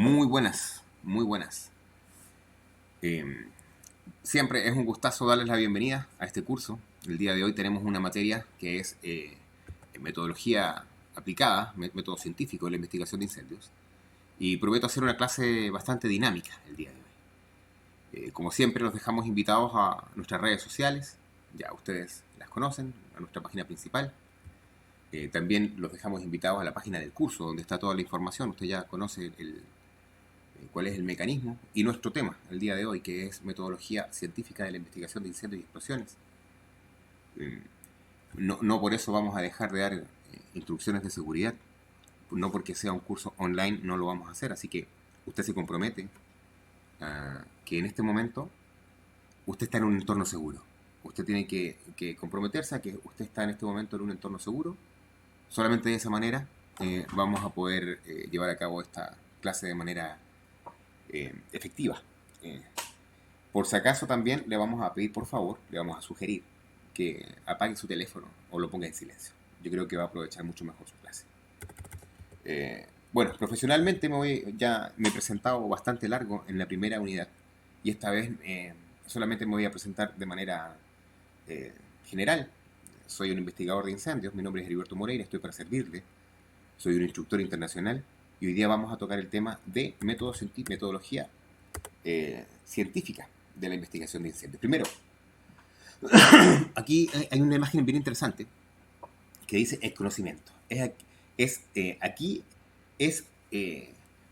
Muy buenas, muy buenas. Eh, Siempre es un gustazo darles la bienvenida a este curso. El día de hoy tenemos una materia que es metodología aplicada, método científico de la investigación de incendios. Y prometo hacer una clase bastante dinámica el día de hoy. Como siempre, los dejamos invitados a nuestras redes sociales. Ya ustedes las conocen, a nuestra página principal. También los dejamos invitados a la página del curso, donde está toda la información. Usted ya conoce cuál es el mecanismo y nuestro tema el día de hoy, que es metodología científica de la investigación de incendios y explosiones. No por eso vamos a dejar de dar instrucciones de seguridad, no porque sea un curso online no lo vamos a hacer, así que usted se compromete a que en este momento usted está en un entorno seguro. Usted tiene que comprometerse a que usted está en este momento en un entorno seguro. Solamente de esa manera vamos a poder llevar a cabo esta clase de manera efectiva. Eh, por si acaso también le vamos a pedir, por favor, le vamos a sugerir que apague su teléfono o lo ponga en silencio. Yo creo que va a aprovechar mucho mejor su clase. Bueno, profesionalmente ya me he presentado bastante largo en la primera unidad y esta vez solamente me voy a presentar de manera general. Soy un investigador de incendios, mi nombre es Heriberto Moreira, estoy para servirle. Soy un instructor internacional y hoy día vamos a tocar el tema de metodología científica de la investigación de incendios. Primero, aquí hay una imagen bien interesante que dice el conocimiento. Aquí es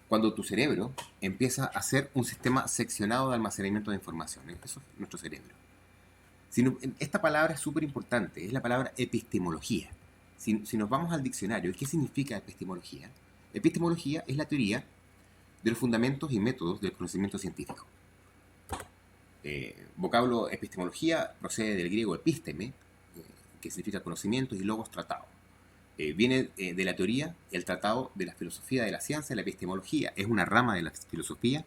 cuando tu cerebro empieza a hacer un sistema seccionado de almacenamiento de información. Eso es nuestro cerebro. Esta palabra es súper importante, es la palabra epistemología. Si nos vamos al diccionario, ¿qué significa epistemología? Epistemología es la teoría de los fundamentos y métodos del conocimiento científico. Vocablo epistemología procede del griego episteme, que significa conocimiento, y logos tratado. Viene de la teoría, el tratado de la filosofía de la ciencia. La epistemología es una rama de la filosofía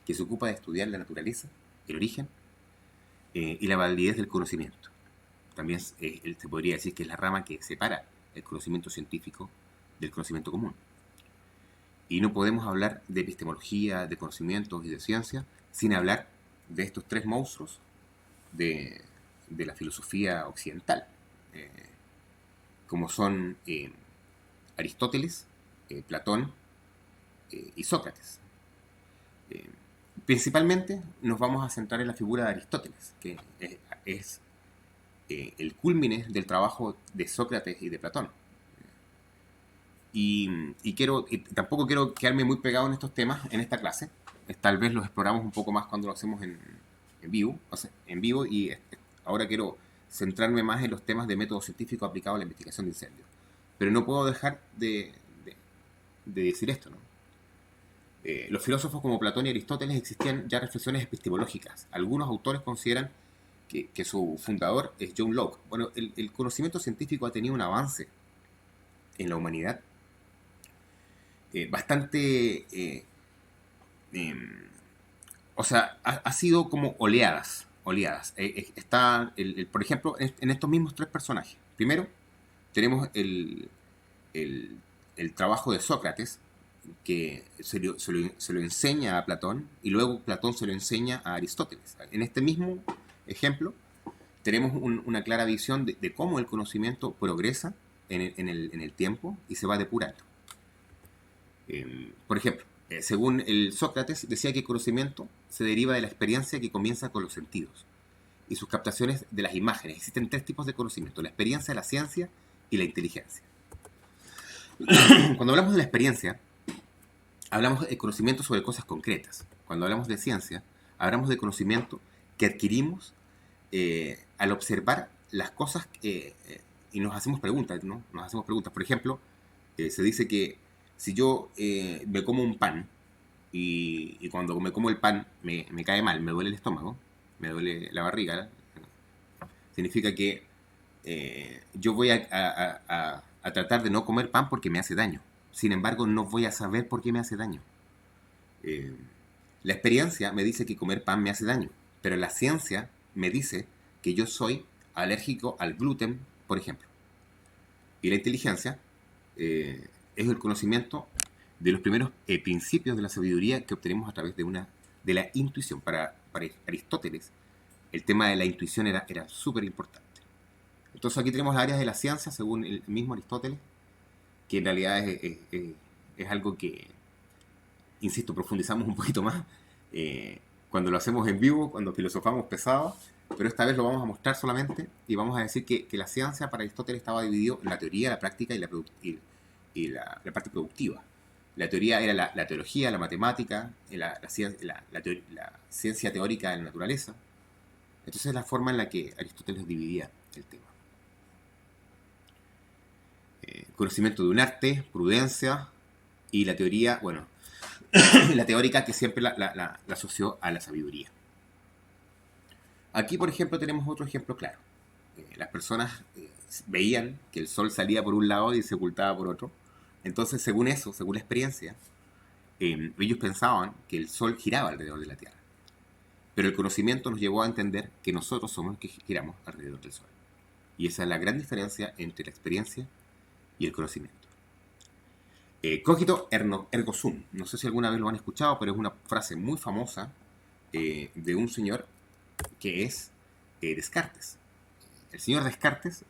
que se ocupa de estudiar la naturaleza, el origen y la validez del conocimiento. También se podría decir que es la rama que separa el conocimiento científico del conocimiento común. Y no podemos hablar de epistemología, de conocimientos y de ciencia sin hablar de estos tres monstruos de la filosofía occidental, como son Aristóteles, Platón y Sócrates. Principalmente nos vamos a centrar en la figura de Aristóteles, que es el cúlmine del trabajo de Sócrates y de Platón. Y tampoco quiero quedarme muy pegado en estos temas en esta clase. Tal vez los exploramos un poco más cuando lo hacemos en vivo, y ahora quiero centrarme más en los temas de método científico aplicado a la investigación de incendios. Pero no puedo dejar de decir esto, ¿no? Los filósofos como Platón y Aristóteles existían ya reflexiones epistemológicas. Algunos autores consideran que su fundador es John Locke. Bueno, el conocimiento científico ha tenido un avance en la humanidad bastante... o sea, ha sido como oleadas. Está, por ejemplo, en estos mismos tres personajes. Primero, tenemos el trabajo de Sócrates, que se lo enseña a Platón, y luego Platón se lo enseña a Aristóteles. En este mismo ejemplo, tenemos una clara visión de cómo el conocimiento progresa en el tiempo y se va depurando. Por ejemplo, según el Sócrates, decía que el conocimiento se deriva de la experiencia que comienza con los sentidos y sus captaciones de las imágenes. Existen tres tipos de conocimiento: la experiencia, la ciencia y la inteligencia. Cuando hablamos de la experiencia, hablamos de conocimiento sobre cosas concretas. Cuando hablamos de ciencia, hablamos de conocimiento que adquirimos al observar las cosas y nos hacemos preguntas, ¿no? Nos hacemos preguntas. Por ejemplo, se dice que si yo me como un pan y cuando me como el pan me cae mal, me duele el estómago, me duele la barriga, significa que yo voy a tratar de no comer pan porque me hace daño. Sin embargo, no voy a saber por qué me hace daño. La experiencia me dice que comer pan me hace daño, pero la ciencia me dice que yo soy alérgico al gluten, por ejemplo. Y la inteligencia es el conocimiento de los primeros principios de la sabiduría que obtenemos a través de la intuición. Para Aristóteles, el tema de la intuición era súper importante. Entonces aquí tenemos las áreas de la ciencia, según el mismo Aristóteles, que en realidad es algo que, insisto, profundizamos un poquito más cuando lo hacemos en vivo, cuando filosofamos pesado, pero esta vez lo vamos a mostrar solamente y vamos a decir que la ciencia para Aristóteles estaba dividida en la teoría, la práctica y la parte productiva. La teoría era la teología, la matemática, la ciencia teórica de la naturaleza. Entonces es la forma en la que Aristóteles dividía el tema. Conocimiento de un arte, prudencia y la teoría, bueno, la teórica que siempre la asoció a la sabiduría. Aquí, por ejemplo, tenemos otro ejemplo claro. Las personas veían que el sol salía por un lado y se ocultaba por otro. Entonces, según eso, según la experiencia, ellos pensaban que el sol giraba alrededor de la Tierra. Pero el conocimiento nos llevó a entender que nosotros somos los que giramos alrededor del sol. Y esa es la gran diferencia entre la experiencia y el conocimiento. Cogito ergo sum. No sé si alguna vez lo han escuchado, pero es una frase muy famosa de un señor que es Descartes. El señor Descartes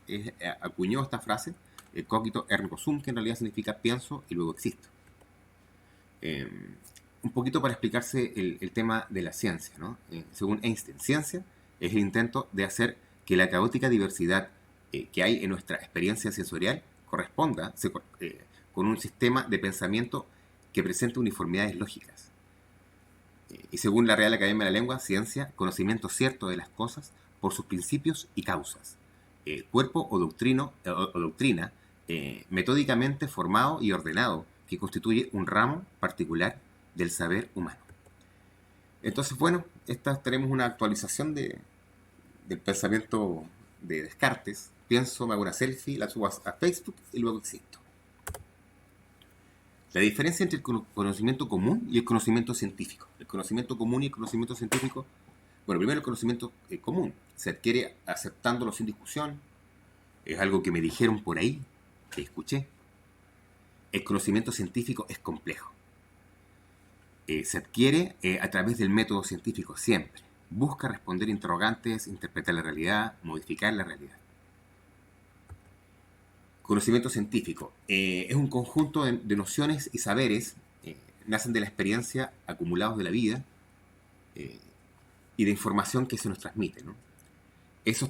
acuñó esta frase, cogito ergo sum, que en realidad significa pienso y luego existo. Un poquito para explicarse el tema de la ciencia, ¿no? Según Einstein, ciencia es el intento de hacer que la caótica diversidad que hay en nuestra experiencia sensorial corresponda con un sistema de pensamiento que presente uniformidades lógicas. Y según la Real Academia de la Lengua, ciencia, conocimiento cierto de las cosas por sus principios y causas, cuerpo o doctrina metódicamente formado y ordenado que constituye un ramo particular del saber humano. Entonces, bueno, tenemos una actualización del pensamiento de Descartes. Pienso, me hago una selfie, la subo a Facebook y luego existo. La diferencia entre el conocimiento común y el conocimiento científico. El conocimiento común y el conocimiento científico. Bueno, primero el conocimiento común. Se adquiere aceptándolo sin discusión. Es algo que me dijeron por ahí, que escuché. El conocimiento científico es complejo. Se adquiere a través del método científico siempre. Busca responder interrogantes, interpretar la realidad, modificar la realidad. Conocimiento científico es un conjunto de nociones y saberes nacen de la experiencia acumulados de la vida y de información que se nos transmite, ¿no? Es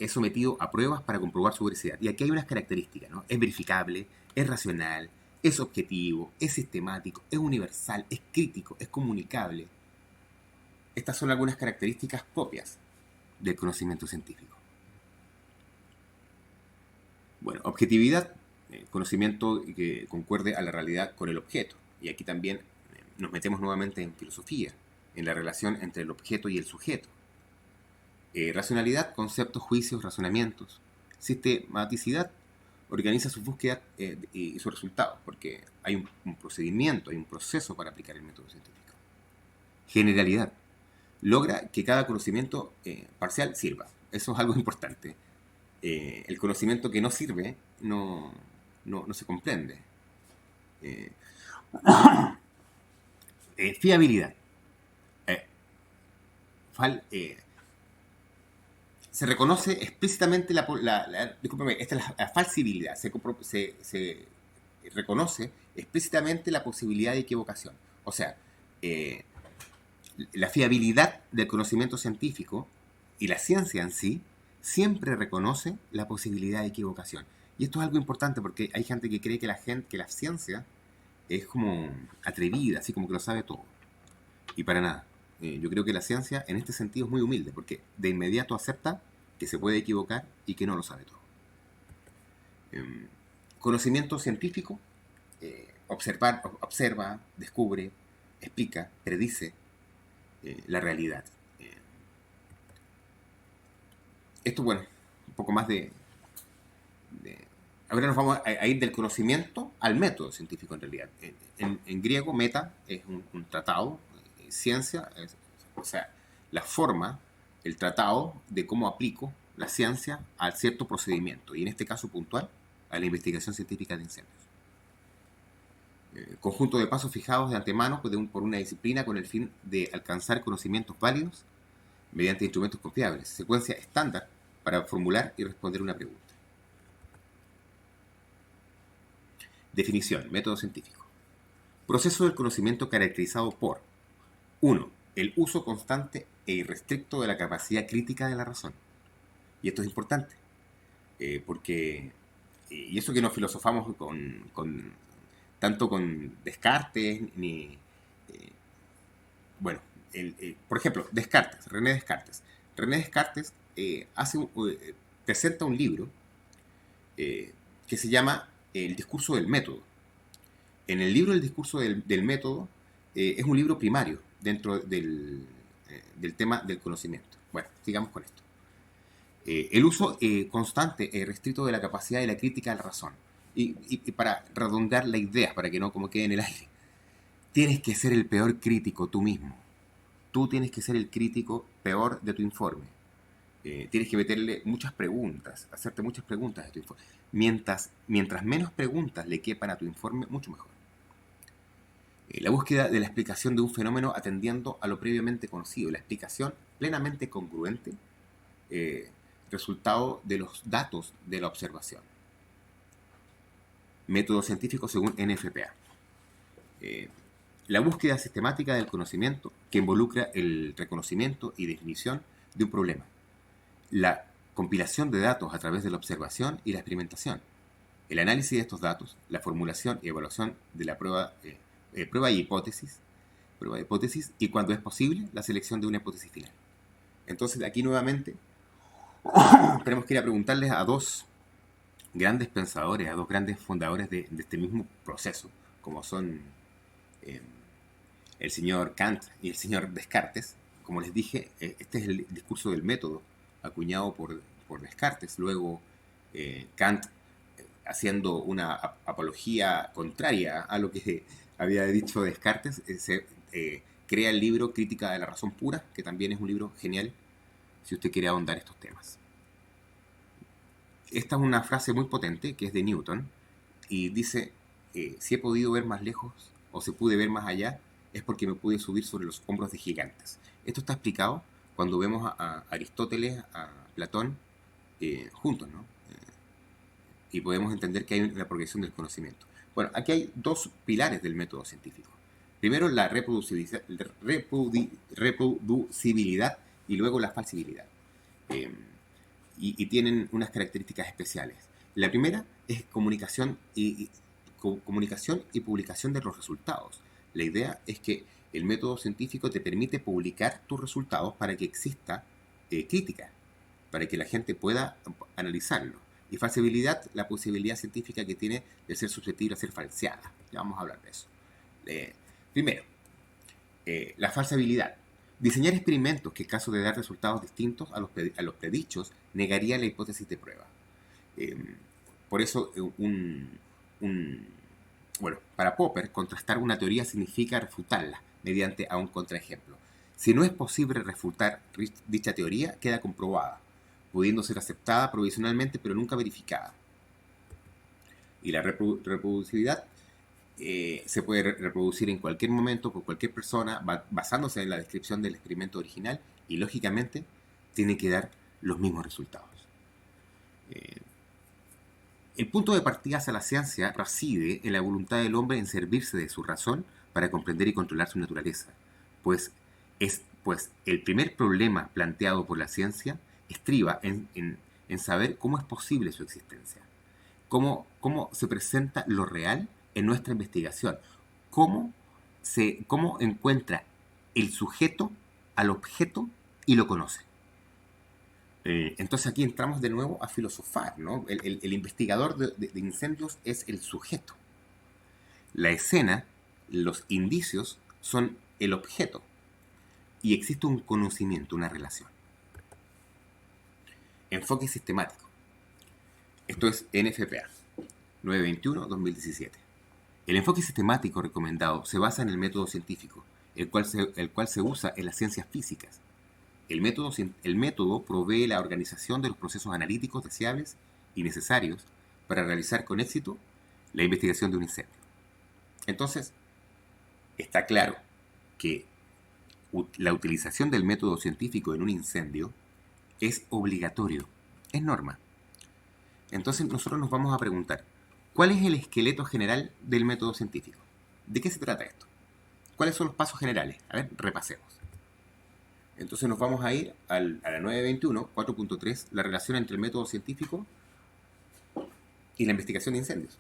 sometido a pruebas para comprobar su veracidad. Y aquí hay unas características, ¿no? Es verificable, es racional, es objetivo, es sistemático, es universal, es crítico, es comunicable. Estas son algunas características propias del conocimiento científico. Bueno, objetividad, conocimiento que concuerde a la realidad con el objeto. Y aquí también nos metemos nuevamente en filosofía, en la relación entre el objeto y el sujeto. Racionalidad, conceptos, juicios, razonamientos. Sistematicidad, organiza sus búsquedas y sus resultados, porque hay un procedimiento, hay un proceso para aplicar el método científico. Generalidad, logra que cada conocimiento parcial sirva. Eso es algo importante. El conocimiento que no sirve no se comprende. Fiabilidad. Se reconoce explícitamente discúlpeme, esta es la falsibilidad. Se reconoce explícitamente la posibilidad de equivocación. O sea, la fiabilidad del conocimiento científico y la ciencia en sí siempre reconoce la posibilidad de equivocación. Y esto es algo importante porque hay gente que cree que la ciencia es como atrevida, así como que lo sabe todo. Y para nada. Yo creo que la ciencia en este sentido es muy humilde porque de inmediato acepta que se puede equivocar y que no lo sabe todo. Conocimiento científico, observa, descubre, explica, predice la realidad. Esto, bueno, un poco más ahora nos vamos a ir del conocimiento al método científico en realidad. En griego, meta es un tratado, ciencia, o sea, la forma, el tratado de cómo aplico la ciencia a cierto procedimiento, y en este caso puntual, a la investigación científica de incendios. Conjunto de pasos fijados de antemano por una disciplina con el fin de alcanzar conocimientos válidos mediante instrumentos confiables. Secuencia estándar para formular y responder una pregunta. Definición, método científico. Proceso del conocimiento caracterizado por 1. El uso constante e irrestricto de la capacidad crítica de la razón. Y esto es importante, porque, y eso que nos filosofamos tanto con Descartes, bueno, por ejemplo, Descartes, René Descartes. René Descartes presenta un libro que se llama El discurso del método. En el libro El discurso del método es un libro primario dentro del tema del conocimiento. Bueno, sigamos con esto. El uso constante e restricto de la capacidad de la crítica de la razón. Y para redondear la idea, para que no como quede en el aire, tienes que ser el peor crítico tú mismo. Tú tienes que ser el crítico peor de tu informe. Tienes que meterle muchas preguntas, hacerte muchas preguntas de tu informe. Mientras menos preguntas le quepan a tu informe, mucho mejor. La búsqueda de la explicación de un fenómeno atendiendo a lo previamente conocido. La explicación plenamente congruente, resultado de los datos de la observación. Método científico según NFPA. La búsqueda sistemática del conocimiento que involucra el reconocimiento y definición de un problema. La compilación de datos a través de la observación y la experimentación. El análisis de estos datos, la formulación y evaluación de la prueba y hipótesis, y cuando es posible, la selección de una hipótesis final. Entonces, aquí nuevamente, tenemos que ir a preguntarles a dos grandes pensadores, a dos grandes fundadores de este mismo proceso, como son el señor Kant y el señor Descartes. Como les dije, este es el discurso del método acuñado por Descartes. Luego Kant, haciendo una apología contraria a lo que había dicho Descartes, crea el libro Crítica de la razón pura, que también es un libro genial si usted quiere ahondar estos temas. Esta es una frase muy potente que es de Newton y dice, si he podido ver más lejos o se pude ver más allá, es porque me pude subir sobre los hombros de gigantes. Esto está explicado cuando vemos a Aristóteles, a Platón, juntos, ¿no? Y podemos entender que hay una progresión del conocimiento. Bueno, aquí hay dos pilares del método científico. Primero, la reproducibilidad y luego la falsibilidad. Y tienen unas características especiales. La primera es comunicación y publicación de los resultados. La idea es que el método científico te permite publicar tus resultados para que exista crítica, para que la gente pueda analizarlo. Y falsibilidad, la posibilidad científica que tiene de ser susceptible a ser falseada. Ya vamos a hablar de eso. Primero, la falsabilidad. Diseñar experimentos que, en caso de dar resultados distintos a los predichos, negaría la hipótesis de prueba. Por eso, bueno, para Popper, contrastar una teoría significa refutarla mediante a un contraejemplo. Si no es posible refutar dicha teoría, queda comprobada, pudiendo ser aceptada provisionalmente, pero nunca verificada. Y la reproducibilidad se puede reproducir en cualquier momento por cualquier persona basándose en la descripción del experimento original y lógicamente tiene que dar los mismos resultados. El punto de partida hacia la ciencia reside en la voluntad del hombre en servirse de su razón para comprender y controlar su naturaleza, pues el primer problema planteado por la ciencia estriba en saber cómo es posible su existencia, cómo se presenta lo real en nuestra investigación, cómo encuentra el sujeto al objeto y lo conoce. Entonces aquí entramos de nuevo a filosofar, ¿no? El investigador de incendios es el sujeto. La escena, los indicios son el objeto. Y existe un conocimiento, una relación. Enfoque sistemático. Esto es NFPA 921-2017. El enfoque sistemático recomendado se basa en el método científico, el cual se usa en las ciencias físicas. El método provee la organización de los procesos analíticos deseables y necesarios para realizar con éxito la investigación de un incendio. Entonces, está claro que la utilización del método científico en un incendio es obligatorio, es norma. Entonces nosotros nos vamos a preguntar, ¿cuál es el esqueleto general del método científico? ¿De qué se trata esto? ¿Cuáles son los pasos generales? A ver, repasemos. Entonces nos vamos a ir a la 921, 4.3, la relación entre el método científico y la investigación de incendios.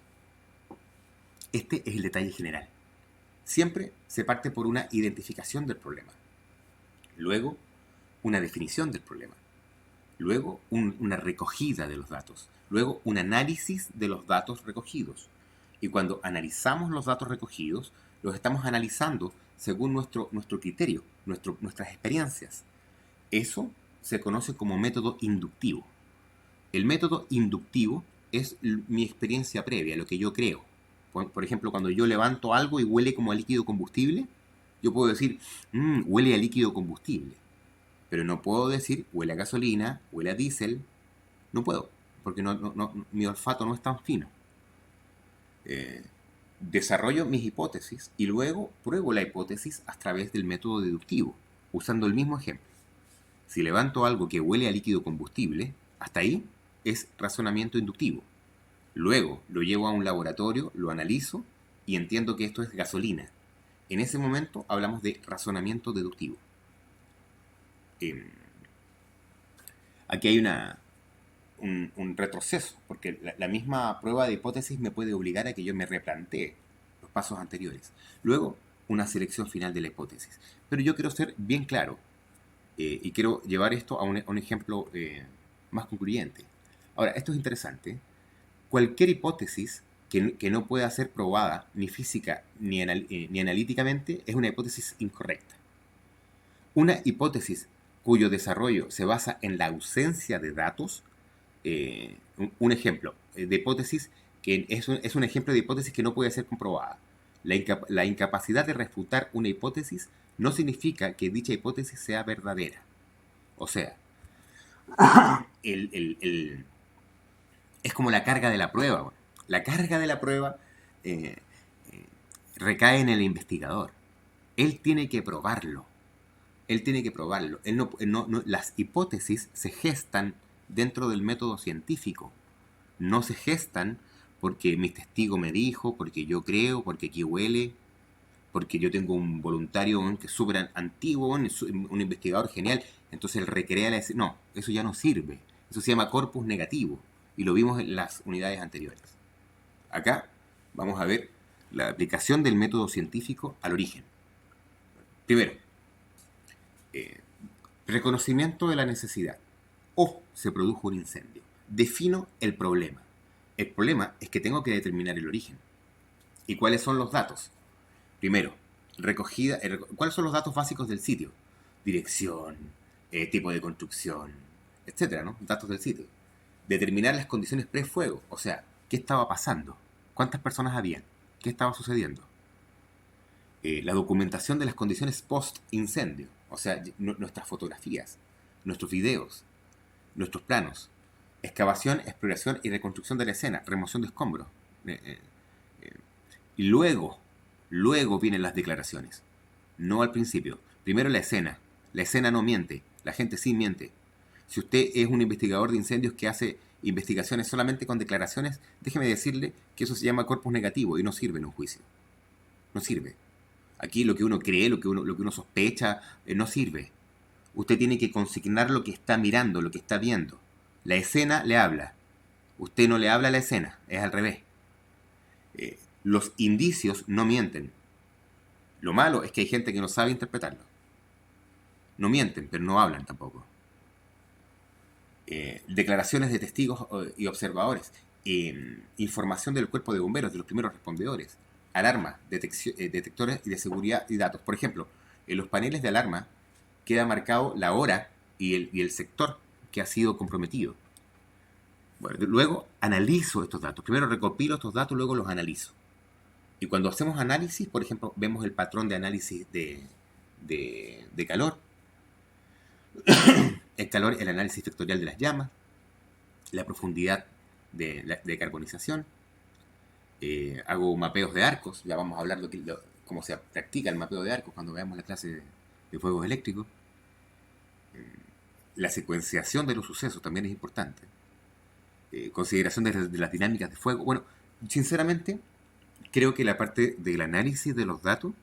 Este es el detalle general. Siempre se parte por una identificación del problema. Luego, una definición del problema. Luego, una recogida de los datos. Luego, un análisis de los datos recogidos. Y cuando analizamos los datos recogidos, los estamos analizando según nuestro criterio, nuestras experiencias. Eso se conoce como método inductivo. El método inductivo es mi experiencia previa, lo que yo creo. Por ejemplo, cuando yo levanto algo y huele como a líquido combustible, yo puedo decir, huele a líquido combustible. Pero no puedo decir, huele a gasolina, huele a diésel. No puedo, porque mi olfato no es tan fino. Desarrollo mis hipótesis y luego pruebo la hipótesis a través del método deductivo, usando el mismo ejemplo. Si levanto algo que huele a líquido combustible, hasta ahí es razonamiento inductivo. Luego lo llevo a un laboratorio, lo analizo y entiendo que esto es gasolina. En ese momento hablamos de razonamiento deductivo. Aquí hay un retroceso, porque la misma prueba de hipótesis me puede obligar a que yo me replantee los pasos anteriores. Luego, una selección final de la hipótesis. Pero yo quiero ser bien claro y quiero llevar esto a un ejemplo más concluyente. Ahora, esto es interesante. Cualquier hipótesis que no pueda ser probada ni física ni analíticamente es una hipótesis incorrecta. Una hipótesis cuyo desarrollo se basa en la ausencia de datos, un ejemplo de hipótesis que es un ejemplo de hipótesis que no puede ser comprobada. La incapacidad de refutar una hipótesis no significa que dicha hipótesis sea verdadera. O sea, es como la carga de la prueba. Bueno. La carga de la prueba recae en el investigador. Él tiene que probarlo. Las hipótesis se gestan dentro del método científico. No se gestan porque mi testigo me dijo, porque yo creo, porque aquí huele, porque yo tengo un voluntario que es súper antiguo, un investigador genial, entonces él recrea la... No, eso ya no sirve. Eso se llama corpus negativo y lo vimos en las unidades anteriores. Acá vamos a ver la aplicación del método científico al origen. Primero, reconocimiento de la necesidad. Se produjo un incendio. Defino el problema. El problema es que tengo que determinar el origen. ¿Y cuáles son los datos? Primero, recogida. ¿Cuáles son los datos básicos del sitio? Dirección, tipo de construcción, etcétera, ¿no? Datos del sitio. Determinar las condiciones pre-fuego. O sea, ¿qué estaba pasando? ¿Cuántas personas habían? ¿Qué estaba sucediendo? La documentación de las condiciones post-incendio. O sea, nuestras fotografías, nuestros videos, nuestros planos. Excavación, exploración y reconstrucción de la escena. Remoción de escombros. Y luego vienen las declaraciones. No al principio. Primero la escena. La escena no miente. La gente sí miente. Si usted es un investigador de incendios que hace investigaciones solamente con declaraciones, déjeme decirle que eso se llama corpus negativo y no sirve en un juicio. No sirve. Aquí lo que uno cree, lo que uno sospecha, no sirve. Usted tiene que consignar lo que está mirando, lo que está viendo. La escena le habla. Usted no le habla a la escena, es al revés. Los indicios no mienten. Lo malo es que hay gente que no sabe interpretarlo. No mienten, pero no hablan tampoco. Declaraciones de testigos y observadores. Información del cuerpo de bomberos, de los primeros respondedores. Alarma, detectores de seguridad y datos. Por ejemplo, en los paneles de alarma queda marcado la hora y el sector que ha sido comprometido. Bueno, luego analizo estos datos. Primero recopilo estos datos, luego los analizo. Y cuando hacemos análisis, por ejemplo, vemos el patrón de análisis de calor. El calor, el análisis vectorial de las llamas, la profundidad de carbonización, Hago mapeos de arcos, ya vamos a hablar cómo se practica el mapeo de arcos cuando veamos la clase de fuegos eléctricos. La secuenciación de los sucesos también es importante. Consideración de las dinámicas de fuego. Bueno, sinceramente, creo que la parte del análisis de los datos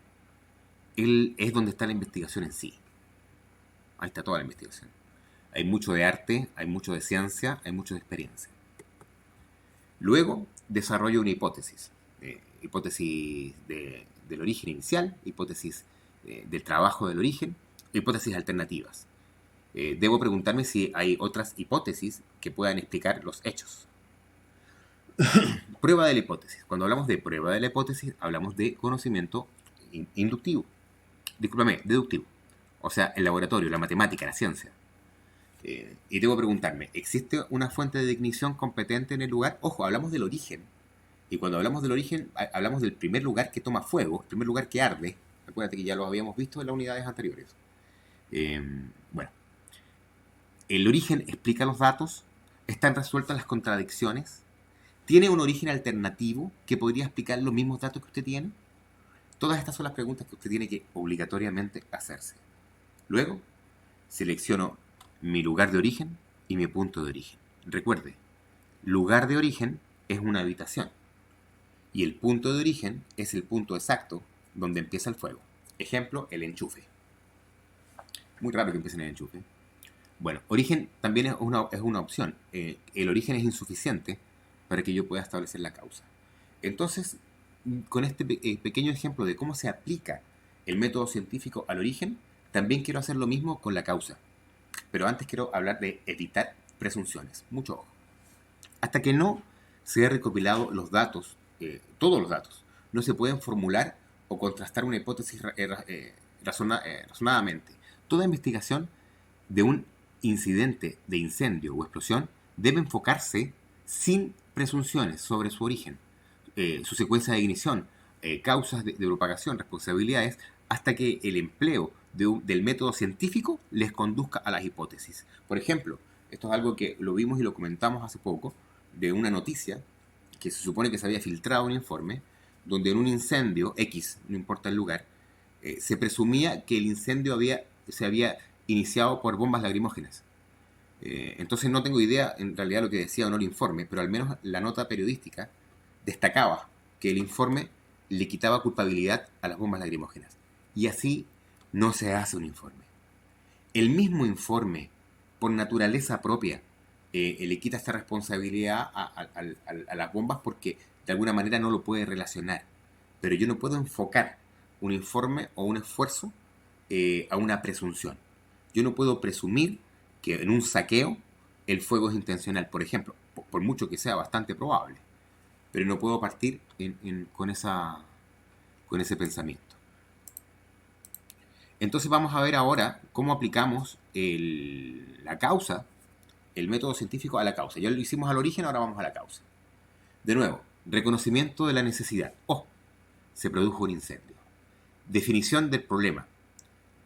es donde está la investigación en sí. Ahí está toda la investigación. Hay mucho de arte, hay mucho de ciencia, hay mucho de experiencia. Luego, desarrollo una hipótesis. Hipótesis del origen inicial, hipótesis del trabajo del origen, hipótesis alternativas. Debo preguntarme si hay otras hipótesis que puedan explicar los hechos. Prueba de la hipótesis. Cuando hablamos de prueba de la hipótesis, hablamos de conocimiento inductivo. Discúlpame, deductivo. O sea, el laboratorio, la matemática, la ciencia. Y debo preguntarme, ¿existe una fuente de ignición competente en el lugar? Ojo, hablamos del origen. Y cuando hablamos del origen, hablamos del primer lugar que toma fuego, el primer lugar que arde. Acuérdate que ya lo habíamos visto en las unidades anteriores. Bueno, el origen explica los datos, están resueltas las contradicciones, tiene un origen alternativo que podría explicar los mismos datos que usted tiene. Todas estas son las preguntas que usted tiene que obligatoriamente hacerse. Luego, selecciono mi lugar de origen y mi punto de origen. Recuerde, lugar de origen es una habitación y el punto de origen es el punto exacto donde empieza el fuego. Ejemplo, el enchufe. Muy raro que empiece en el enchufe. Bueno, origen también es una opción. El origen es insuficiente para que yo pueda establecer la causa. Entonces, con este pequeño ejemplo de cómo se aplica el método científico al origen, también quiero hacer lo mismo con la causa. Pero antes quiero hablar de evitar presunciones. Mucho ojo. Hasta que no se haya recopilado los datos, todos los datos, no se pueden formular o contrastar una hipótesis razonadamente. Toda investigación de un incidente de incendio o explosión debe enfocarse sin presunciones sobre su origen, su secuencia de ignición, causas de propagación, responsabilidades, hasta que el empleo del método científico les conduzca a las hipótesis. Por ejemplo, esto es algo que lo vimos y lo comentamos hace poco, de una noticia que se supone que se había filtrado un informe, donde en un incendio, X, no importa el lugar, se presumía que el incendio se había iniciado por bombas lacrimógenas. Entonces no tengo idea en realidad lo que decía o no el informe, pero al menos la nota periodística destacaba que el informe le quitaba culpabilidad a las bombas lacrimógenas. Y así no se hace un informe. El mismo informe, por naturaleza propia, le quita esta responsabilidad a las bombas porque de alguna manera no lo puede relacionar. Pero yo no puedo enfocar un informe o un esfuerzo a una presunción. Yo no puedo presumir que en un saqueo el fuego es intencional, por ejemplo, por mucho que sea bastante probable. Pero no puedo partir con ese pensamiento. Entonces vamos a ver ahora cómo aplicamos la causa, el método científico a la causa. Ya lo hicimos al origen, ahora vamos a la causa. De nuevo, reconocimiento de la necesidad. Se produjo un incendio. Definición del problema.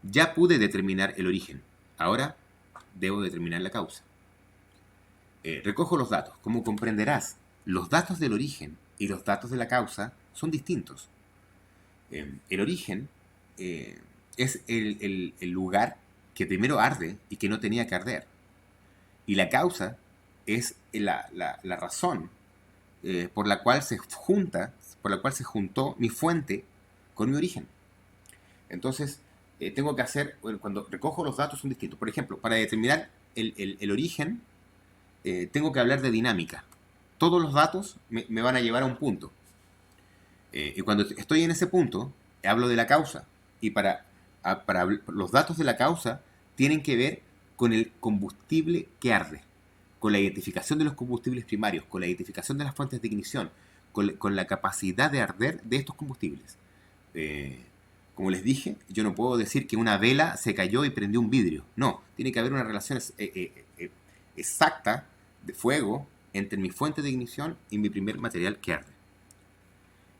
Ya pude determinar el origen. Ahora debo determinar la causa. Recojo los datos. Como comprenderás, los datos del origen y los datos de la causa son distintos. El origen es el lugar que primero arde y que no tenía que arder. Y la causa es la razón por la cual se juntó mi fuente con mi origen. Entonces, tengo que hacer, cuando recojo los datos son distintos. Por ejemplo, para determinar el origen, tengo que hablar de dinámica. Todos los datos me van a llevar a un punto. Y cuando estoy en ese punto, hablo de la causa. Y para los datos de la causa tienen que ver con el combustible que arde, con la identificación de los combustibles primarios, con la identificación de las fuentes de ignición, con la capacidad de arder de estos combustibles. Como les dije, yo no puedo decir que una vela se cayó y prendió un vidrio. No, tiene que haber una relación exacta de fuego entre mi fuente de ignición y mi primer material que arde.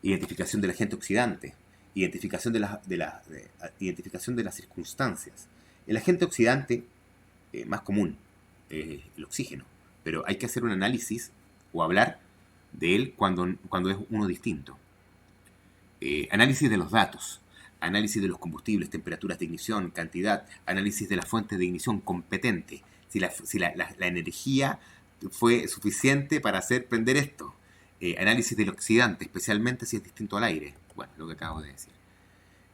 Identificación del agente oxidante, identificación de las circunstancias. El agente oxidante más común es el oxígeno, pero hay que hacer un análisis o hablar de él cuando es uno distinto. Análisis de los datos, análisis de los combustibles, temperaturas de ignición, cantidad, análisis de la fuente de ignición competente, si la energía fue suficiente para hacer prender esto. Análisis del oxidante, especialmente si es distinto al aire. Bueno, lo que acabo de decir.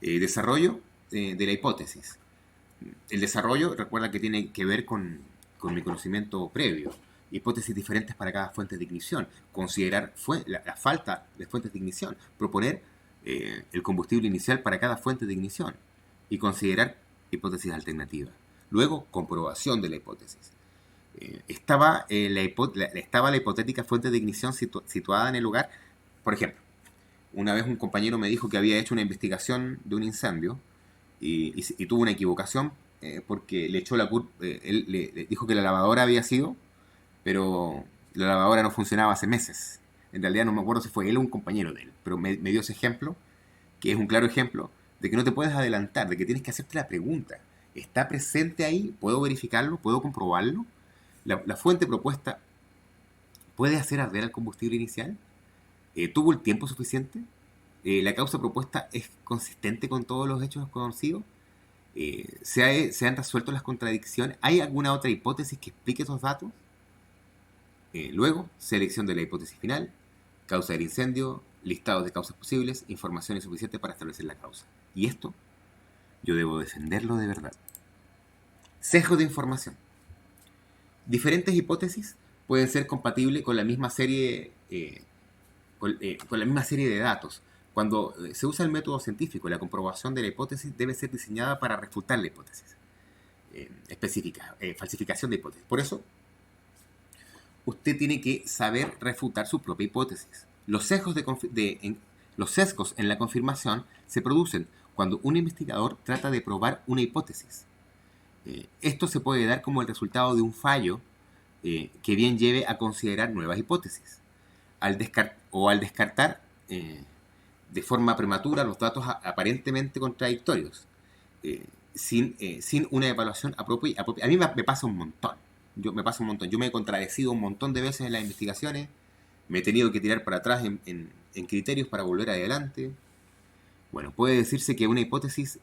Desarrollo de la hipótesis. El desarrollo, recuerda que tiene que ver con mi conocimiento previo. Hipótesis diferentes para cada fuente de ignición. Considerar la falta de fuentes de ignición. Proponer el combustible inicial para cada fuente de ignición. Y considerar hipótesis alternativas. Luego, comprobación de la hipótesis. Estaba la hipotética fuente de ignición situada en el lugar. Por ejemplo, una vez un compañero me dijo que había hecho una investigación de un incendio y tuvo una equivocación porque le echó la culpa. Él le dijo que la lavadora había sido, pero la lavadora no funcionaba hace meses. En realidad no me acuerdo si fue él o un compañero de él, pero me dio ese ejemplo, que es un claro ejemplo de que no te puedes adelantar, de que tienes que hacerte la pregunta. ¿Está presente ahí? ¿Puedo verificarlo? ¿Puedo comprobarlo? La fuente propuesta puede hacer arder el combustible inicial. ¿Tuvo el tiempo suficiente? ¿La causa propuesta es consistente con todos los hechos conocidos? ¿Se han resuelto las contradicciones? ¿Hay alguna otra hipótesis que explique esos datos? Luego, selección de la hipótesis final, causa del incendio, listados de causas posibles, informaciones suficientes para establecer la causa. Y esto, yo debo defenderlo de verdad. Sesgo de información. Diferentes hipótesis pueden ser compatibles con la misma serie con la misma serie de datos. Cuando se usa el método científico, la comprobación de la hipótesis debe ser diseñada para refutar la hipótesis específica, falsificación de hipótesis. Por eso, usted tiene que saber refutar su propia hipótesis. Los sesgos en la confirmación se producen cuando un investigador trata de probar una hipótesis. Esto se puede dar como el resultado de un fallo que bien lleve a considerar nuevas hipótesis. Al descartar de forma prematura los datos aparentemente contradictorios, sin una evaluación apropiada. A mí me pasa un montón. Yo me he contradecido un montón de veces en las investigaciones, me he tenido que tirar para atrás en criterios para volver adelante. Bueno, puede decirse que una hipótesis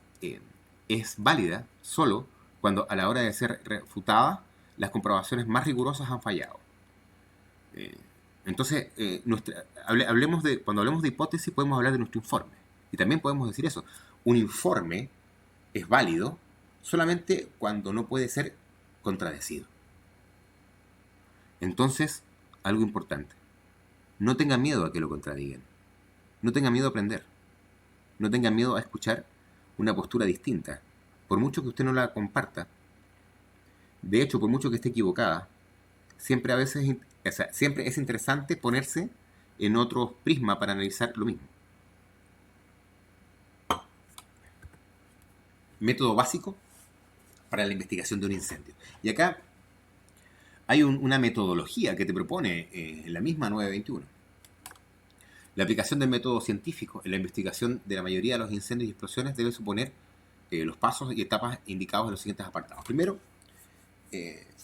es válida solo cuando a la hora de ser refutada las comprobaciones más rigurosas han fallado. Entonces, cuando hablemos de hipótesis podemos hablar de nuestro informe. Y también podemos decir eso. Un informe es válido solamente cuando no puede ser contradecido. Entonces, algo importante. No tenga miedo a que lo contradigan. No tenga miedo a aprender. No tenga miedo a escuchar una postura distinta. Por mucho que usted no la comparta, de hecho, por mucho que esté equivocada, siempre es interesante ponerse en otro prisma para analizar lo mismo. Método básico para la investigación de un incendio. Y acá hay una metodología que te propone en la misma 921. La aplicación del método científico en la investigación de la mayoría de los incendios y explosiones debe suponer los pasos y etapas indicados en los siguientes apartados. Primero,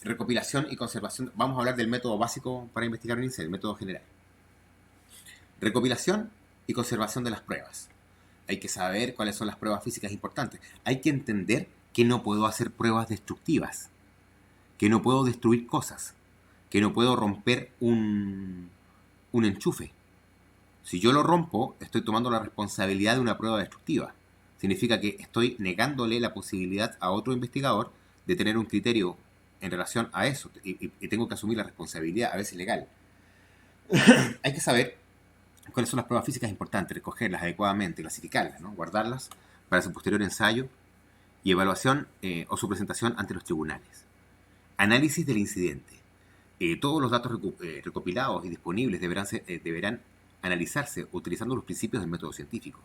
recopilación y conservación. Vamos a hablar del método básico para investigar un incendio, el método general. Recopilación y conservación de las pruebas. Hay que saber cuáles son las pruebas físicas importantes. Hay que entender que no puedo hacer pruebas destructivas, que no puedo destruir cosas, que no puedo romper un enchufe. Si yo lo rompo, estoy tomando la responsabilidad de una prueba destructiva. Significa que estoy negándole la posibilidad a otro investigador de tener un criterio en relación a eso, y tengo que asumir la responsabilidad, a veces legal. Hay que saber cuáles son las pruebas físicas importantes, recogerlas adecuadamente, clasificarlas, ¿no? Guardarlas para su posterior ensayo y evaluación o su presentación ante los tribunales. Análisis del incidente. Todos los datos recopilados y disponibles deberán analizarse utilizando los principios del método científico.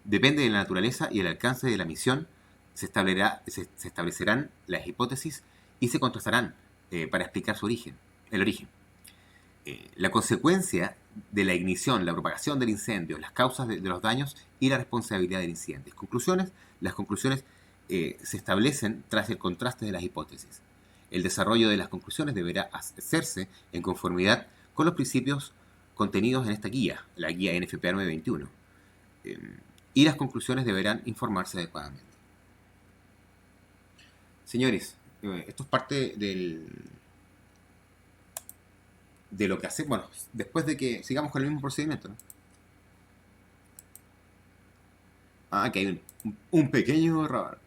Depende de la naturaleza y el alcance de la misión, se establecerán las hipótesis y se contrastarán para explicar el origen. La consecuencia de la ignición, la propagación del incendio, las causas de los daños y la responsabilidad del incidente. Las conclusiones se establecen tras el contraste de las hipótesis. El desarrollo de las conclusiones deberá hacerse en conformidad con los principios contenidos en esta guía, la guía NFPA 921. Y las conclusiones deberán informarse adecuadamente. Señores, esto es parte de lo que hacemos. Bueno, después de que sigamos con el mismo procedimiento, ¿no? Que hay un pequeño error.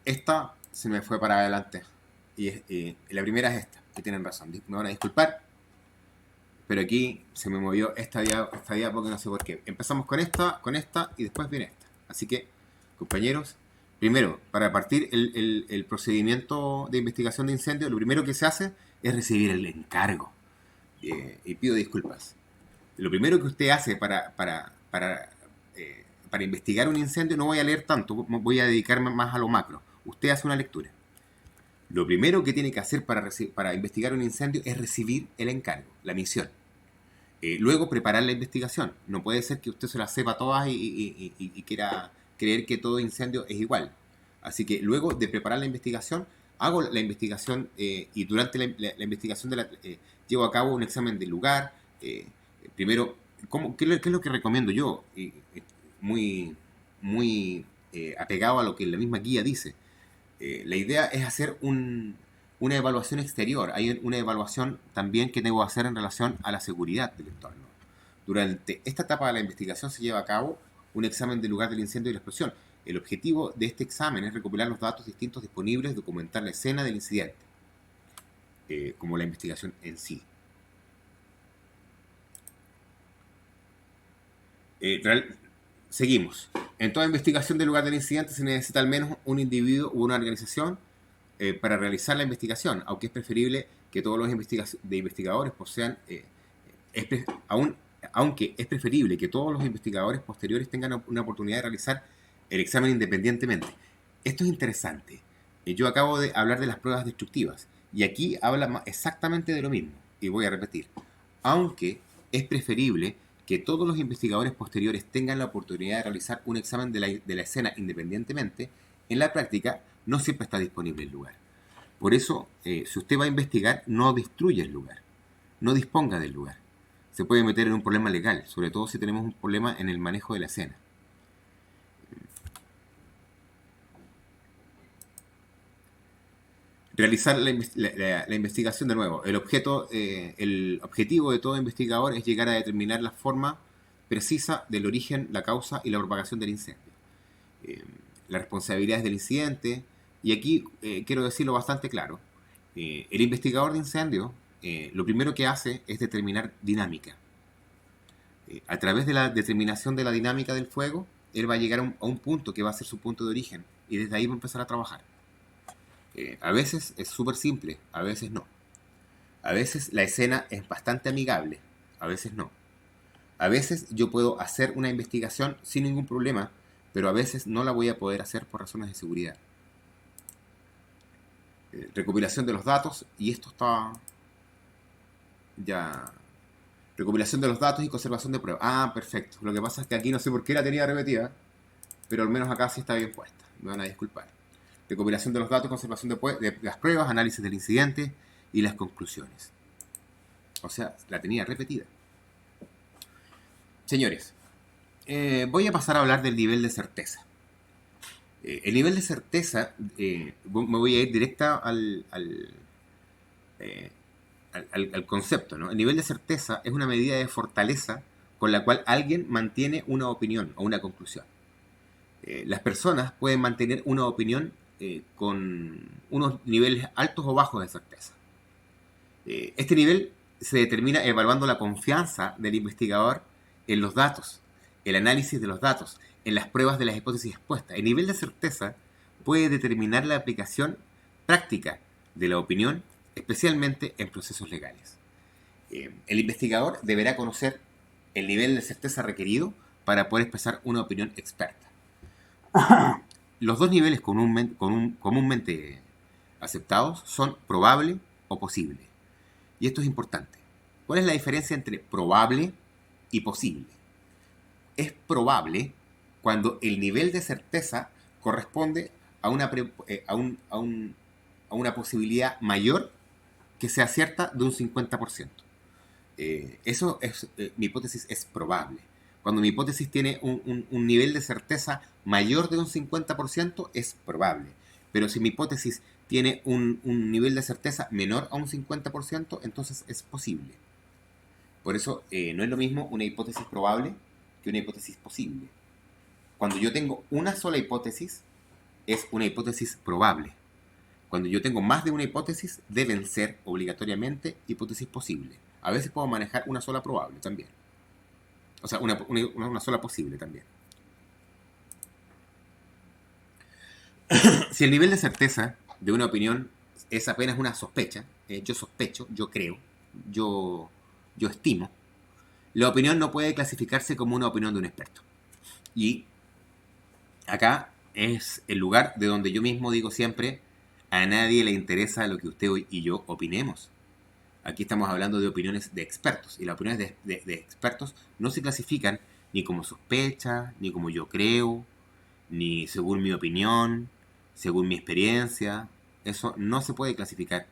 Esta se me fue para adelante. Y la primera es esta, que tienen razón. Me van a disculpar, pero aquí se me movió esta diapositiva porque no sé por qué. Empezamos con esta y después viene esta. Así que, compañeros, primero, para partir el procedimiento de investigación de incendio, lo primero que se hace es recibir el encargo. Y pido disculpas. Lo primero que usted hace para investigar un incendio, no voy a leer tanto, voy a dedicarme más a lo macro. Usted hace una lectura. Lo primero que tiene que hacer para investigar un incendio es recibir el encargo, la misión. Luego preparar la investigación. No puede ser que usted se las sepa todas y quiera creer que todo incendio es igual. Así que luego de preparar la investigación, hago la investigación y durante la investigación llevo a cabo un examen del lugar. Primero, ¿qué es lo que recomiendo yo? Muy apegado a lo que la misma guía dice. La idea es hacer una evaluación exterior. Hay una evaluación también que debo hacer en relación a la seguridad del entorno. Durante esta etapa de la investigación se lleva a cabo un examen del lugar del incendio y la explosión. El objetivo de este examen es recopilar los datos distintos disponibles, documentar la escena del incidente, como la investigación en sí. Seguimos. En toda investigación del lugar del incidente se necesita al menos un individuo u una organización para realizar la investigación, aunque es preferible que todos los investigadores posean, aunque es preferible que todos los investigadores posteriores tengan una oportunidad de realizar el examen independientemente. Esto es interesante. Yo acabo de hablar de las pruebas destructivas y aquí habla exactamente de lo mismo, y voy a repetir. Aunque es preferible que todos los investigadores posteriores tengan la oportunidad de realizar un examen de la escena independientemente, en la práctica no siempre está disponible el lugar. Por eso, si usted va a investigar, no destruya el lugar, no disponga del lugar. Se puede meter en un problema legal, sobre todo si tenemos un problema en el manejo de la escena. Realizar la investigación de nuevo. El objetivo de todo investigador es llegar a determinar la forma precisa del origen, la causa y la propagación del incendio. Las responsabilidades del incidente, y aquí quiero decirlo bastante claro. El investigador de incendio lo primero que hace es determinar dinámica. A través de la determinación de la dinámica del fuego, él va a llegar a un punto que va a ser su punto de origen, y desde ahí va a empezar a trabajar. A veces es súper simple, a veces no. A veces la escena es bastante amigable, a veces no. A veces yo puedo hacer una investigación sin ningún problema, pero a veces no la voy a poder hacer por razones de seguridad. Recopilación de los datos, y esto está ya... Recopilación de los datos y conservación de pruebas. Perfecto. Lo que pasa es que aquí no sé por qué la tenía repetida, pero al menos acá sí está bien puesta. Me van a disculpar. Recopilación de los datos, conservación de las pruebas, análisis del incidente y las conclusiones. O sea, la tenía repetida. Señores, voy a pasar a hablar del nivel de certeza. El nivel de certeza, me voy a ir directa al concepto, ¿no? El nivel de certeza es una medida de fortaleza con la cual alguien mantiene una opinión o una conclusión. Las personas pueden mantener una opinión con unos niveles altos o bajos de certeza. Este nivel se determina evaluando la confianza del investigador en los datos, el análisis de los datos, en las pruebas de las hipótesis expuestas. El nivel de certeza puede determinar la aplicación práctica de la opinión, especialmente en procesos legales. El investigador deberá conocer el nivel de certeza requerido para poder expresar una opinión experta. Los dos niveles comúnmente aceptados son probable o posible. Y esto es importante. ¿Cuál es la diferencia entre probable y posible? Es probable cuando el nivel de certeza corresponde a una posibilidad mayor que sea cierta de un 50%. Eso es, mi hipótesis es probable. Cuando mi hipótesis tiene un nivel de certeza mayor de un 50%, es probable. Pero si mi hipótesis tiene un nivel de certeza menor a un 50%, entonces es posible. Por eso no es lo mismo una hipótesis probable que una hipótesis posible. Cuando yo tengo una sola hipótesis, es una hipótesis probable. Cuando yo tengo más de una hipótesis, deben ser obligatoriamente hipótesis posibles. A veces puedo manejar una sola probable también. O sea, una sola posible también. Si el nivel de certeza de una opinión es apenas una sospecha, yo sospecho, yo creo, yo, yo estimo, la opinión no puede clasificarse como una opinión de un experto. Y acá es el lugar de donde yo mismo digo siempre, a nadie le interesa lo que usted y yo opinemos. Aquí estamos hablando de opiniones de expertos, y las opiniones de expertos no se clasifican ni como sospecha, ni como yo creo, ni según mi opinión, según mi experiencia. Eso no se puede clasificar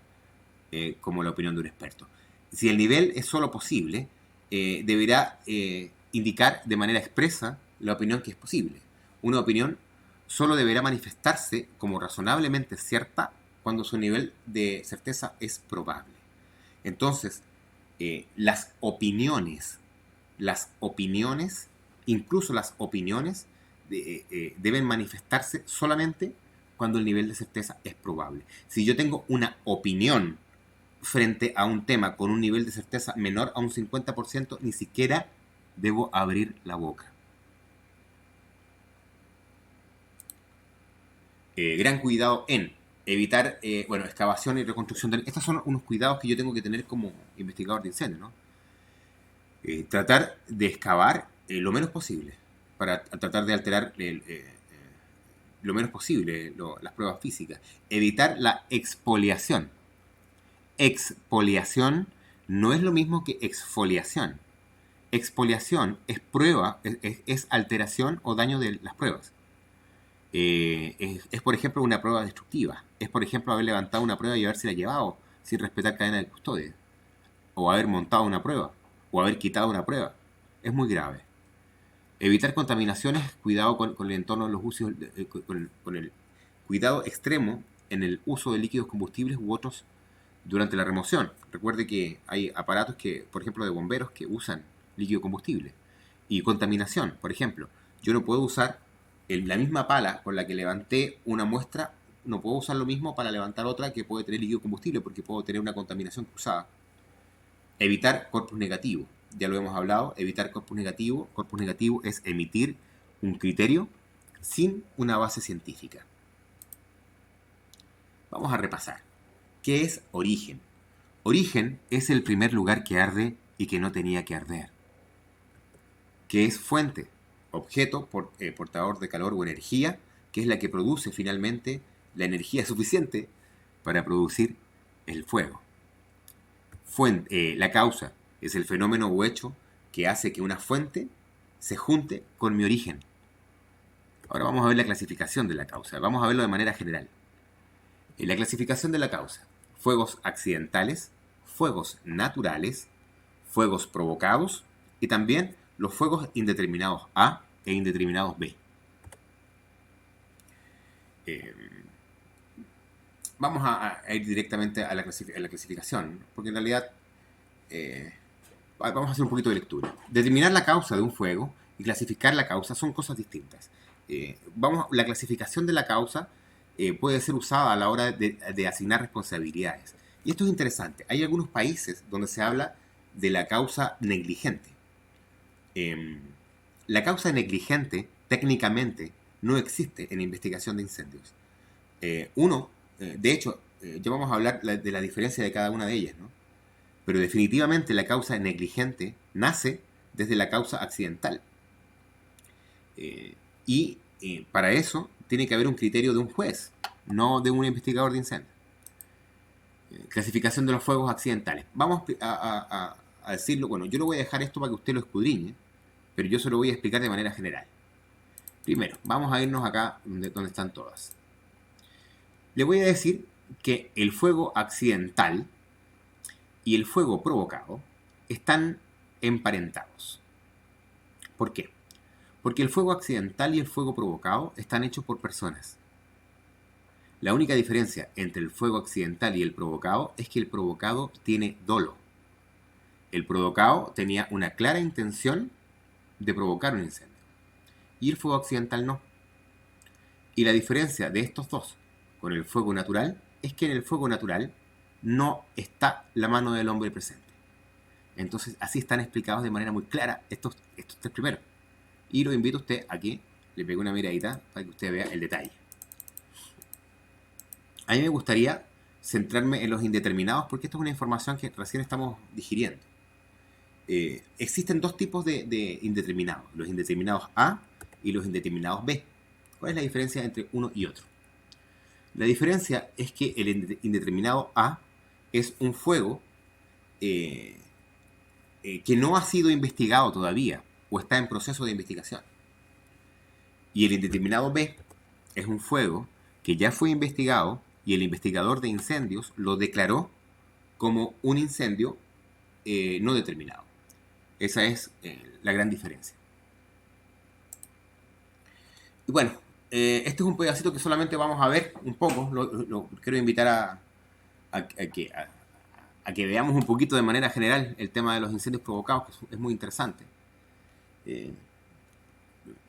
como la opinión de un experto. Si el nivel es solo posible, deberá indicar de manera expresa la opinión que es posible. Una opinión solo deberá manifestarse como razonablemente cierta cuando su nivel de certeza es probable. Entonces, las opiniones, incluso las opiniones, deben manifestarse solamente cuando el nivel de certeza es probable. Si yo tengo una opinión frente a un tema con un nivel de certeza menor a un 50%, ni siquiera debo abrir la boca. Gran cuidado en evitar, excavación y reconstrucción. Estos son unos cuidados que yo tengo que tener como investigador de incendio, ¿no? Tratar de excavar lo menos posible, para tratar de alterar lo menos posible las pruebas físicas. Evitar la expoliación. Expoliación no es lo mismo que exfoliación. Expoliación es prueba, es alteración o daño de las pruebas. Es, por ejemplo, una prueba destructiva. Es, por ejemplo, haber levantado una prueba y habérsela llevado sin respetar cadena de custodia. O haber montado una prueba. O haber quitado una prueba. Es muy grave. Evitar contaminaciones, cuidado con el entorno de los usos, con el cuidado extremo en el uso de líquidos combustibles u otros durante la remoción. Recuerde que hay aparatos que, por ejemplo, de bomberos que usan líquido combustible. Y contaminación, por ejemplo. Yo no puedo usar la misma pala con la que levanté una muestra, no puedo usar lo mismo para levantar otra que puede tener líquido combustible, porque puedo tener una contaminación cruzada. Evitar corpus negativo. Ya lo hemos hablado, evitar corpus negativo. Corpus negativo es emitir un criterio sin una base científica. Vamos a repasar. ¿Qué es origen? Origen es el primer lugar que arde y que no tenía que arder. ¿Qué es fuente? Objeto portador de calor o energía, que es la que produce finalmente la energía suficiente para producir el fuego. La causa es el fenómeno o hecho que hace que una fuente se junte con mi origen. Ahora vamos a ver la clasificación de la causa. Vamos a verlo de manera general. La clasificación de la causa: fuegos accidentales, fuegos naturales, fuegos provocados y también los fuegos indeterminados A e indeterminados B. Vamos a ir directamente a la clasificación, porque en realidad vamos a hacer un poquito de lectura. Determinar la causa de un fuego y clasificar la causa son cosas distintas. La clasificación de la causa puede ser usada a la hora de asignar responsabilidades. Y esto es interesante. Hay algunos países donde se habla de la causa negligente. La causa negligente, técnicamente, no existe en investigación de incendios. De hecho, ya vamos a hablar de la diferencia de cada una de ellas, ¿no? Pero definitivamente la causa negligente nace desde la causa accidental. Para eso tiene que haber un criterio de un juez, no de un investigador de incendios. Clasificación de los fuegos accidentales. Vamos a decirlo, bueno, yo lo voy a dejar esto para que usted lo escudriñe, pero yo se lo voy a explicar de manera general. Primero, vamos a irnos acá donde están todas. Le voy a decir que el fuego accidental y el fuego provocado están emparentados. ¿Por qué? Porque el fuego accidental y el fuego provocado están hechos por personas. La única diferencia entre el fuego accidental y el provocado es que el provocado tiene dolo. El provocado tenía una clara intención de provocar un incendio y el fuego accidental no. Y la diferencia de estos dos con el fuego natural es que en el fuego natural no está la mano del hombre presente. Entonces así están explicados de manera muy clara estos tres primeros. Y lo invito a usted a que le pegue una miradita para que usted vea el detalle. A mí me gustaría centrarme en los indeterminados porque esta es una información que recién estamos digiriendo. Existen dos tipos de indeterminados, los indeterminados A y los indeterminados B. ¿Cuál es la diferencia entre uno y otro? La diferencia es que el indeterminado A es un fuego que no ha sido investigado todavía o está en proceso de investigación. Y el indeterminado B es un fuego que ya fue investigado y el investigador de incendios lo declaró como un incendio no determinado. Esa es la gran diferencia. Y bueno, este es un pedacito que solamente vamos a ver un poco. Lo quiero invitar a que veamos un poquito de manera general el tema de los incendios provocados, que es muy interesante.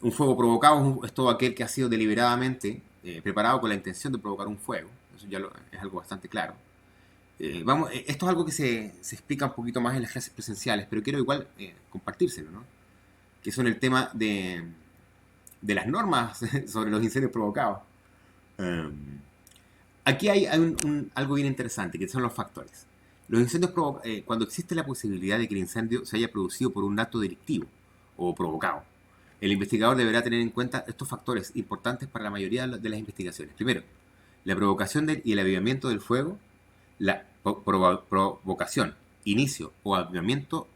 Un fuego provocado es todo aquel que ha sido deliberadamente preparado con la intención de provocar un fuego. Eso ya es algo bastante claro. Esto es algo que se explica un poquito más en las clases presenciales, pero quiero igual compartírselo, ¿no? Que son el tema de las normas sobre los incendios provocados. Aquí hay algo bien interesante, que son los factores. Los incendios cuando existe la posibilidad de que el incendio se haya producido por un acto delictivo o provocado, el investigador deberá tener en cuenta estos factores importantes para la mayoría de las investigaciones. Primero, la provocación y el avivamiento del fuego. La provocación, inicio o avivamiento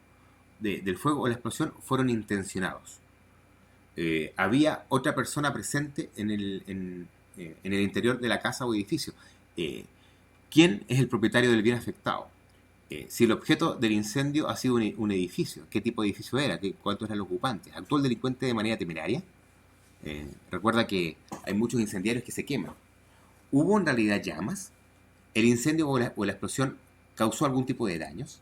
del fuego o la explosión fueron intencionados. Había otra persona presente en el interior de la casa o edificio. ¿Quién es el propietario del bien afectado? Si el objeto del incendio ha sido un edificio, ¿qué tipo de edificio era? ¿Cuántos eran los ocupantes? ¿Actuó el delincuente de manera temeraria? Recuerda que hay muchos incendiarios que se queman. ¿Hubo en realidad llamas? ¿El incendio o la explosión causó algún tipo de daños?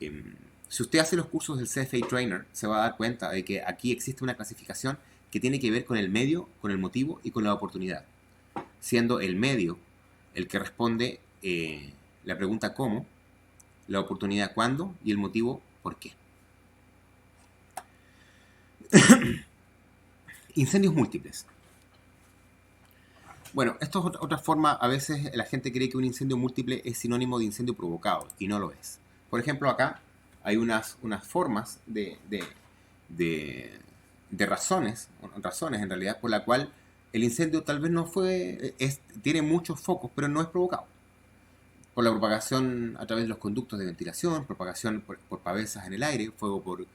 Si usted hace los cursos del CFA Trainer, se va a dar cuenta de que aquí existe una clasificación que tiene que ver con el medio, con el motivo y con la oportunidad. Siendo el medio el que responde la pregunta ¿cómo?, la oportunidad ¿cuándo? Y el motivo ¿por qué? Incendios múltiples. Bueno, esto es otra forma. A veces la gente cree que un incendio múltiple es sinónimo de incendio provocado y no lo es. Por ejemplo, acá hay unas formas de razones en realidad por la cual el incendio tal vez no fue, tiene muchos focos, pero no es provocado. Por la propagación a través de los conductos de ventilación, propagación por pavesas en el aire, fuego por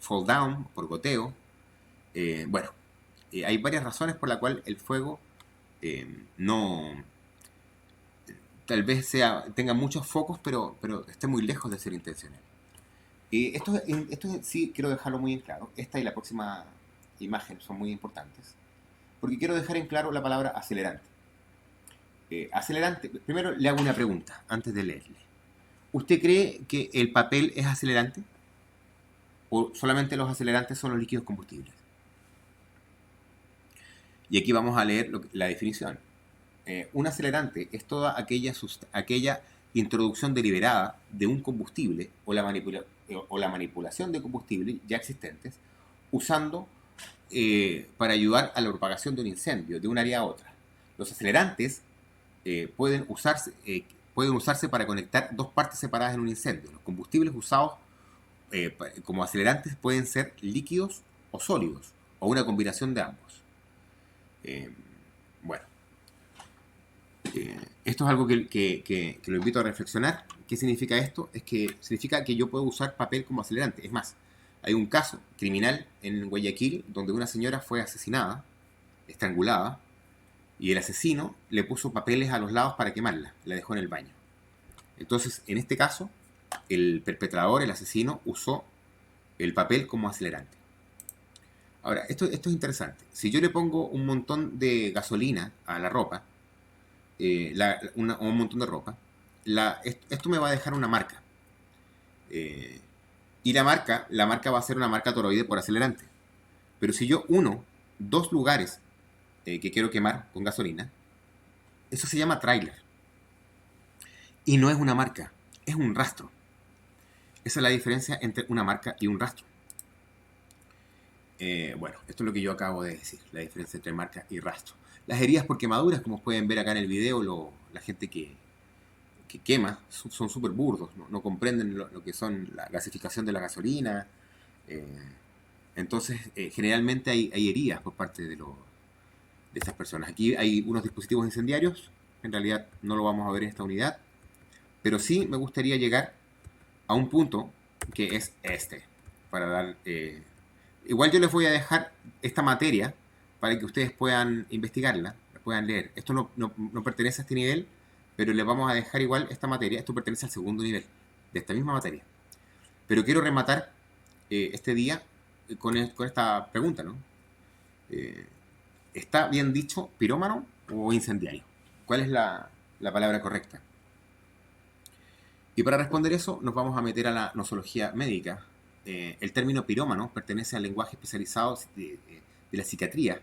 fall down, por goteo. Bueno, hay varias razones por las cuales el fuego no tal vez tenga muchos focos, pero esté muy lejos de ser intencional. Esto sí quiero dejarlo muy en claro. Esta y la próxima imagen son muy importantes, porque quiero dejar en claro la palabra acelerante. Acelerante, primero le hago una pregunta antes de leerle. ¿Usted cree que el papel es acelerante? ¿O solamente los acelerantes son los líquidos combustibles? Y aquí vamos a leer la definición. Un acelerante es toda aquella introducción deliberada de un combustible o la manipulación de combustibles ya existentes usando para ayudar a la propagación de un incendio de un área a otra. Los acelerantes pueden usarse para conectar dos partes separadas en un incendio. Los combustibles usados como acelerantes pueden ser líquidos o sólidos, o una combinación de ambos. Bueno, esto es algo que lo invito a reflexionar. ¿Qué significa esto? Significa que yo puedo usar papel como acelerante. Es más, hay un caso criminal en Guayaquil donde una señora fue asesinada, estrangulada, y el asesino le puso papeles a los lados para quemarla. La dejó en el baño. Entonces, en este caso, el perpetrador, el asesino, usó el papel como acelerante. Ahora, esto es interesante. Si yo le pongo un montón de gasolina a la ropa, o un montón de ropa, esto me va a dejar una marca. Eh, y la marca va a ser una marca toroide por acelerante. Pero si yo uno dos lugares que quiero quemar con gasolina, eso se llama tráiler. Y no es una marca, es un rastro. Esa es la diferencia entre una marca y un rastro. Bueno, esto es lo que yo acabo de decir, la diferencia entre marca y rastro. Las heridas por quemaduras, como pueden ver acá en el video, la gente que quema son súper burdos, no comprenden lo que son la gasificación de la gasolina. eh, entonces, generalmente hay heridas por parte de estas personas. Aquí hay unos dispositivos incendiarios, en realidad no lo vamos a ver en esta unidad, pero sí me gustaría llegar a un punto que es este, para dar... igual yo les voy a dejar esta materia para que ustedes puedan investigarla, la puedan leer. Esto no pertenece a este nivel, pero les vamos a dejar igual esta materia. Esto pertenece al segundo nivel de esta misma materia. Pero quiero rematar este día con esta pregunta, ¿no? Eh, ¿Está bien dicho pirómano o incendiario? ¿Cuál es la palabra correcta? Y para responder eso nos vamos a meter a la nosología médica. El término pirómano pertenece al lenguaje especializado de la psiquiatría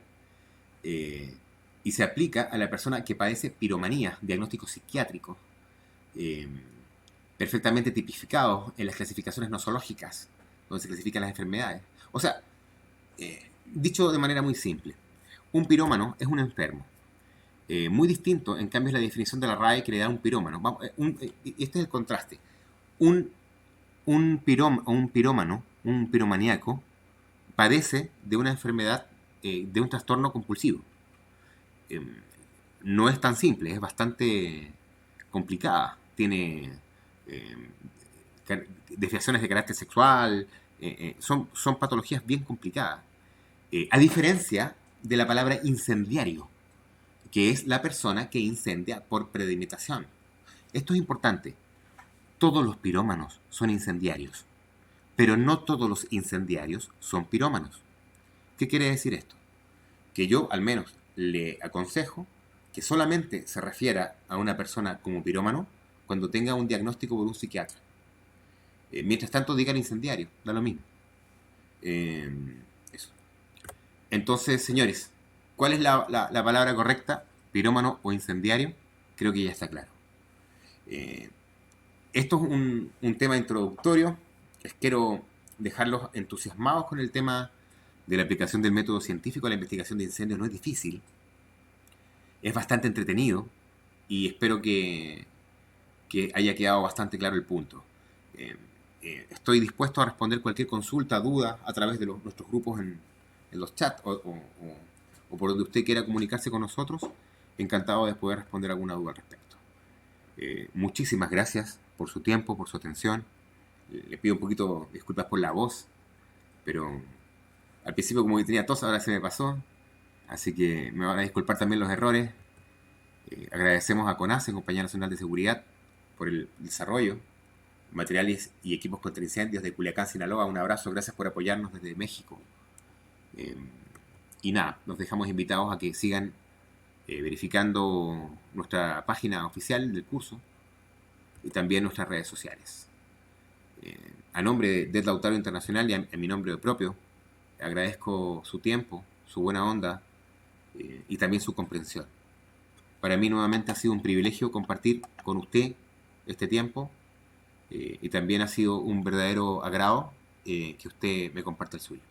y se aplica a la persona que padece piromanía, diagnóstico psiquiátrico, eh, perfectamente tipificados en las clasificaciones nosológicas, donde se clasifican las enfermedades. O sea, dicho de manera muy simple, un pirómano es un enfermo. Muy distinto, en cambio, es la definición de la RAE que le da a un pirómano. Este es el contraste. Un pirómano, un piromaníaco, padece de una enfermedad, de un trastorno compulsivo. Eh, no es tan simple, es bastante complicada. Tiene eh, desviaciones de carácter sexual, son patologías bien complicadas. A diferencia de la palabra incendiario, que es la persona que incendia por premeditación. Esto es importante. Todos los pirómanos son incendiarios, pero no todos los incendiarios son pirómanos. ¿Qué quiere decir esto? Que yo, al menos, le aconsejo que solamente se refiera a una persona como pirómano cuando tenga un diagnóstico por un psiquiatra. Mientras tanto, diga el incendiario, da lo mismo. Eso. Entonces, señores, ¿cuál es la palabra correcta? ¿Pirómano o incendiario? Creo que ya está claro. Esto es un tema introductorio. Quiero dejarlos entusiasmados con el tema de la aplicación del método científico a la investigación de incendios. No es difícil. Es bastante entretenido y espero que haya quedado bastante claro el punto. Estoy dispuesto a responder cualquier consulta, duda a través de nuestros grupos en los chats o por donde usted quiera comunicarse con nosotros. Encantado de poder responder alguna duda al respecto. Muchísimas gracias por su tiempo, por su atención. Le pido un poquito disculpas por la voz, pero al principio como que tenía tos, ahora se me pasó. Así que me van a disculpar también los errores. Agradecemos a CONASE, Compañía Nacional de Seguridad, por el desarrollo, materiales y equipos contra incendios de Culiacán, Sinaloa. Un abrazo, gracias por apoyarnos desde México. Y nada, nos dejamos invitados a que sigan verificando nuestra página oficial del curso y también nuestras redes sociales. A nombre de Dead Lautaro Internacional y en mi nombre propio, agradezco su tiempo, su buena onda y también su comprensión. Para mí nuevamente ha sido un privilegio compartir con usted este tiempo y también ha sido un verdadero agrado que usted me comparta el suyo.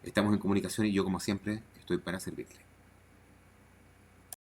Estamos en comunicación y yo, como siempre, estoy para servirle.